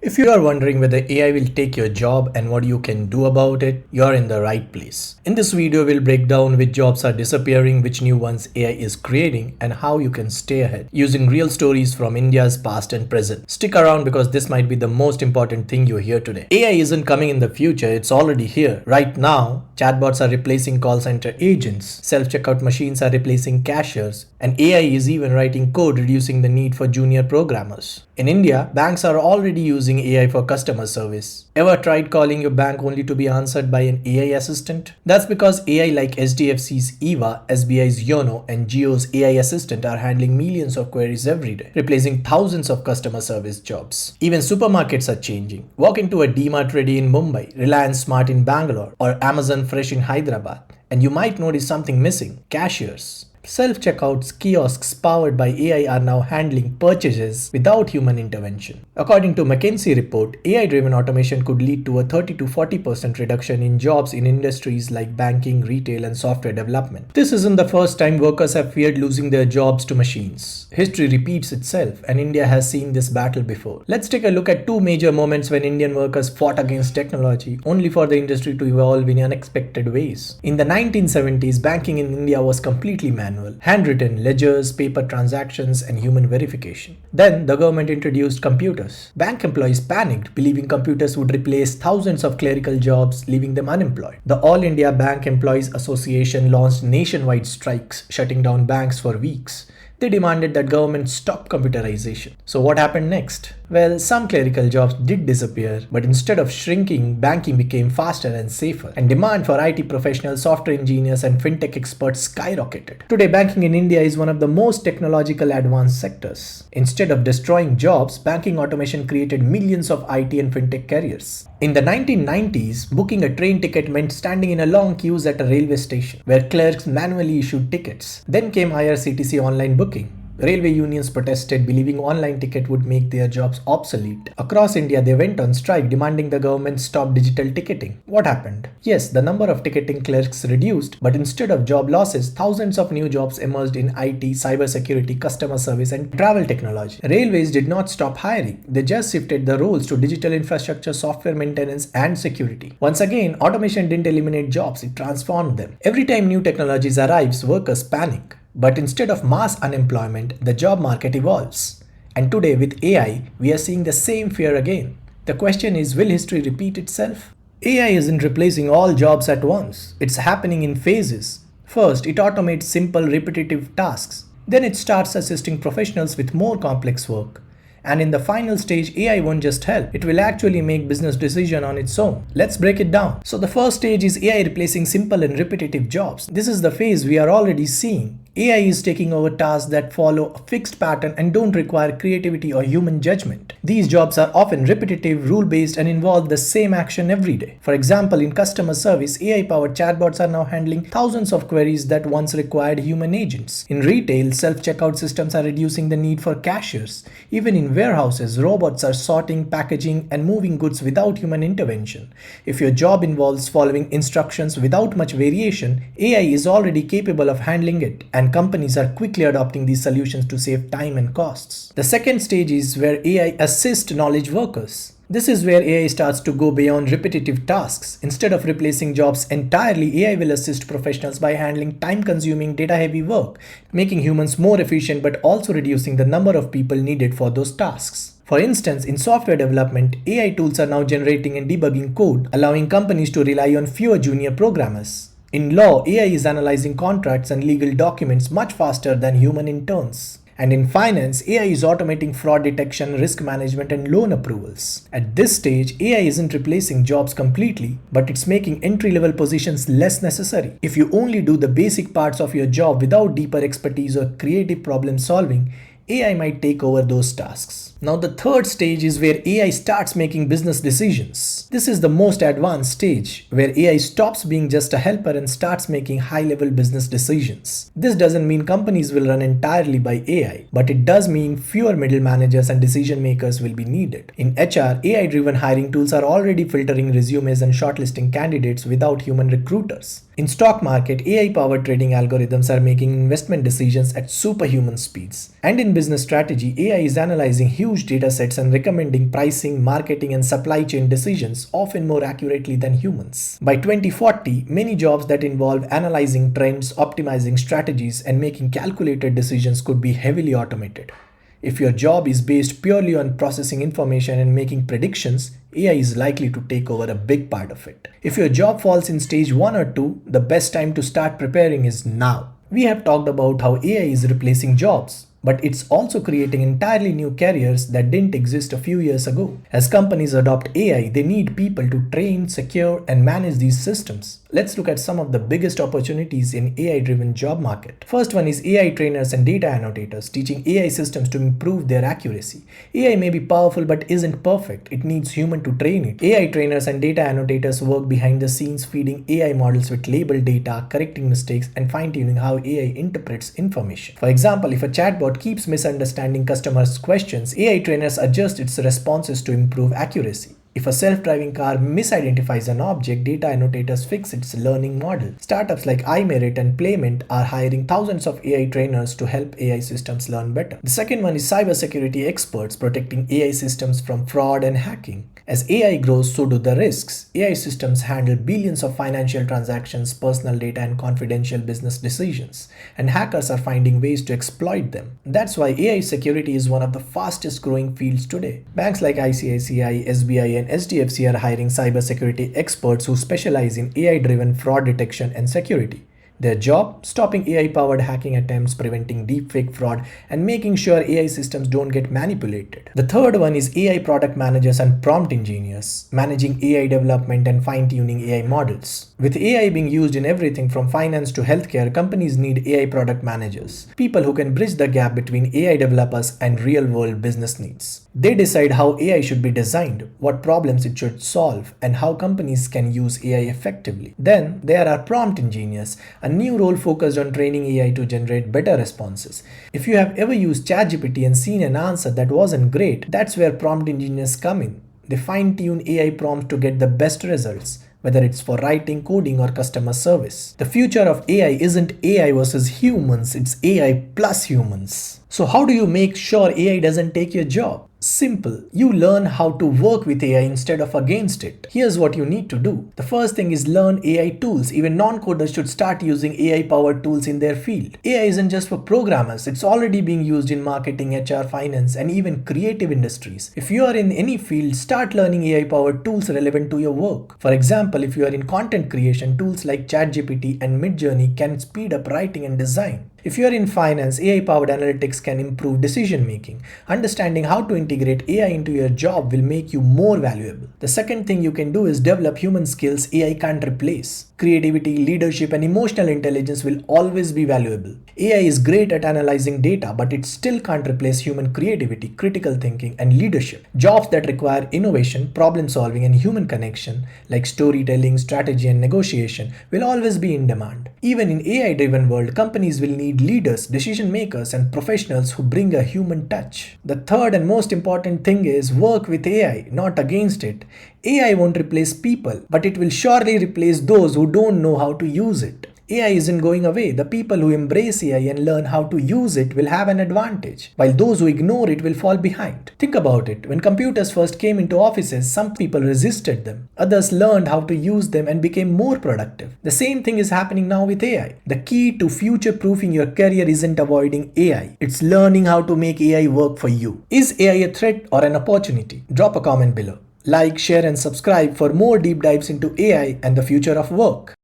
If you are wondering whether AI will take your job and what you can do about it, you're in the right place. In this video, we'll break down which jobs are disappearing, which new ones AI is creating, and how you can stay ahead using real stories from India's past and present. Stick around because this might be the most important thing you hear today. AI isn't coming in the future, it's already here. Right now, chatbots are replacing call center agents, self-checkout machines are replacing cashiers, and AI is even writing code reducing the need for junior programmers. In India, banks are already using AI for customer service. Ever tried calling your bank only to be answered by an AI assistant? That's because AI like HDFC's Eva, SBI's Yono, and Jio's AI assistant are handling millions of queries every day, replacing thousands of customer service jobs. Even supermarkets are changing. Walk into a DMart Ready in Mumbai, Reliance Smart in Bangalore, or Amazon Fresh in Hyderabad, and you might notice something missing: cashiers. Self-checkouts kiosks powered by AI are now handling purchases without human intervention. According to McKinsey report, AI-driven automation could lead to a 30 to 40% reduction in jobs in industries like banking, retail, and software development. This isn't the first time workers have feared losing their jobs to machines. History repeats itself, and India has seen this battle before. Let's take a look at two major moments when Indian workers fought against technology, only for the industry to evolve in unexpected ways. In the 1970s, banking in India was completely manual. Handwritten ledgers, paper transactions, and human verification. Then the government introduced computers. Bank employees panicked, believing computers would replace thousands of clerical jobs, leaving them unemployed. The All India Bank Employees Association launched nationwide strikes, shutting down banks for weeks. They demanded that government stop computerization. So what happened next? Well, some clerical jobs did disappear, but instead of shrinking, banking became faster and safer, and demand for IT professionals, software engineers, and fintech experts skyrocketed. Today, banking in India is one of the most technological advanced sectors. Instead of destroying jobs, banking automation created millions of IT and fintech careers. In the 1990s, booking a train ticket meant standing in a long queues at a railway station, where clerks manually issued tickets. Then came IRCTC online booking. Railway unions protested, believing online ticket would make their jobs obsolete. Across India, they went on strike, demanding the government stop digital ticketing. What happened? Yes, the number of ticketing clerks reduced, but instead of job losses, thousands of new jobs emerged in IT, cybersecurity, customer service, and travel technology. Railways did not stop hiring. They just shifted the roles to digital infrastructure, software maintenance, and security. Once again, automation didn't eliminate jobs, it transformed them. Every time new technologies arrives, workers panic. But instead of mass unemployment, the job market evolves. And today with AI, we are seeing the same fear again. The question is, will history repeat itself? AI isn't replacing all jobs at once. It's happening in phases. First, it automates simple repetitive tasks. Then it starts assisting professionals with more complex work. And in the final stage, AI won't just help, it will actually make business decisions on its own. Let's break it down. So the first stage is AI replacing simple and repetitive jobs. This is the phase we are already seeing. AI is taking over tasks that follow a fixed pattern and don't require creativity or human judgment. These jobs are often repetitive, rule-based, and involve the same action every day. For example, in customer service, AI-powered chatbots are now handling thousands of queries that once required human agents. In retail, self-checkout systems are reducing the need for cashiers. Even in warehouses, robots are sorting, packaging, and moving goods without human intervention. If your job involves following instructions without much variation, AI is already capable of handling it, and companies are quickly adopting these solutions to save time and costs. The second stage is where AI assists knowledge workers. This is where AI starts to go beyond repetitive tasks. Instead of replacing jobs entirely, AI will assist professionals by handling time-consuming, data-heavy work, making humans more efficient but also reducing the number of people needed for those tasks. For instance, in software development, AI tools are now generating and debugging code, allowing companies to rely on fewer junior programmers. In law, AI is analyzing contracts and legal documents much faster than human interns. And in finance, AI is automating fraud detection, risk management, and loan approvals. At this stage, AI isn't replacing jobs completely, but it's making entry-level positions less necessary. If you only do the basic parts of your job without deeper expertise or creative problem solving, AI might take over those tasks. Now the third stage is where AI starts making business decisions. This is the most advanced stage, where AI stops being just a helper and starts making high-level business decisions. This doesn't mean companies will run entirely by AI, but it does mean fewer middle managers and decision makers will be needed. In HR, AI-driven hiring tools are already filtering resumes and shortlisting candidates without human recruiters. In stock market, AI-powered trading algorithms are making investment decisions at superhuman speeds. And in business strategy, AI is analyzing huge huge data sets and recommending pricing, marketing, and supply chain decisions often more accurately than humans. By 2040, many jobs that involve analyzing trends, optimizing strategies, and making calculated decisions could be heavily automated. If your job is based purely on processing information and making predictions, AI is likely to take over a big part of it. If your job falls in stage 1 or 2, the best time to start preparing is now. We have talked about how AI is replacing jobs, but it's also creating entirely new careers that didn't exist a few years ago. As companies adopt AI, they need people to train, secure, and manage these systems. Let's look at some of the biggest opportunities in AI-driven job market. First one is AI trainers and data annotators, teaching AI systems to improve their accuracy. AI may be powerful but isn't perfect. It needs human to train it. AI trainers and data annotators work behind the scenes, feeding AI models with labeled data, correcting mistakes, and fine-tuning how AI interprets information. For example, if a chatbot keeps misunderstanding customers' questions, AI trainers adjust its responses to improve accuracy. If a self-driving car misidentifies an object, data annotators fix its learning model. Startups like iMerit and Playment are hiring thousands of AI trainers to help AI systems learn better. The second one is cybersecurity experts protecting AI systems from fraud and hacking. As AI grows, so do the risks. AI systems handle billions of financial transactions, personal data, and confidential business decisions, and hackers are finding ways to exploit them. That's why AI security is one of the fastest growing fields today. Banks like ICICI, SBI, and SDFC are hiring cybersecurity experts who specialize in AI-driven fraud detection and security. Their job? Stopping AI-powered hacking attempts, preventing deepfake fraud, and making sure AI systems don't get manipulated. The third one is AI product managers and prompt engineers, managing AI development and fine-tuning AI models. With AI being used in everything from finance to healthcare, companies need AI product managers, people who can bridge the gap between AI developers and real-world business needs. They decide how AI should be designed, what problems it should solve, and how companies can use AI effectively. Then there are prompt engineers, a new role focused on training AI to generate better responses. If you have ever used ChatGPT and seen an answer that wasn't great, that's where prompt engineers come in. They fine-tune AI prompts to get the best results, whether it's for writing, coding, or customer service. The future of AI isn't AI versus humans, it's AI plus humans. So how do you make sure AI doesn't take your job? Simple. You learn how to work with AI instead of against it. Here's what you need to do. The first thing is learn AI tools. Even non-coders should start using AI-powered tools in their field. AI isn't just for programmers. It's already being used in marketing, HR, finance, and even creative industries. If you are in any field, start learning AI-powered tools relevant to your work. For example, if you are in content creation, tools like ChatGPT and Midjourney can speed up writing and design. If you are in finance, AI-powered analytics can improve decision making. Understanding how to integrate AI into your job will make you more valuable. The second thing you can do is develop human skills AI can't replace. Creativity, leadership, and emotional intelligence will always be valuable. AI is great at analyzing data, but it still can't replace human creativity, critical thinking, and leadership. Jobs that require innovation, problem solving, and human connection, like storytelling, strategy, and negotiation, will always be in demand. Even in AI-driven world, companies will need leaders, decision makers, and professionals who bring a human touch. The third and most important thing is work with AI, not against it. AI won't replace people, but it will surely replace those who don't know how to use it. AI isn't going away. The people who embrace AI and learn how to use it will have an advantage, while those who ignore it will fall behind. Think about it. When computers first came into offices, some people resisted them. Others learned how to use them and became more productive. The same thing is happening now with AI. The key to future-proofing your career isn't avoiding AI. It's learning how to make AI work for you. Is AI a threat or an opportunity? Drop a comment below. Like, share, and subscribe for more deep dives into AI and the future of work.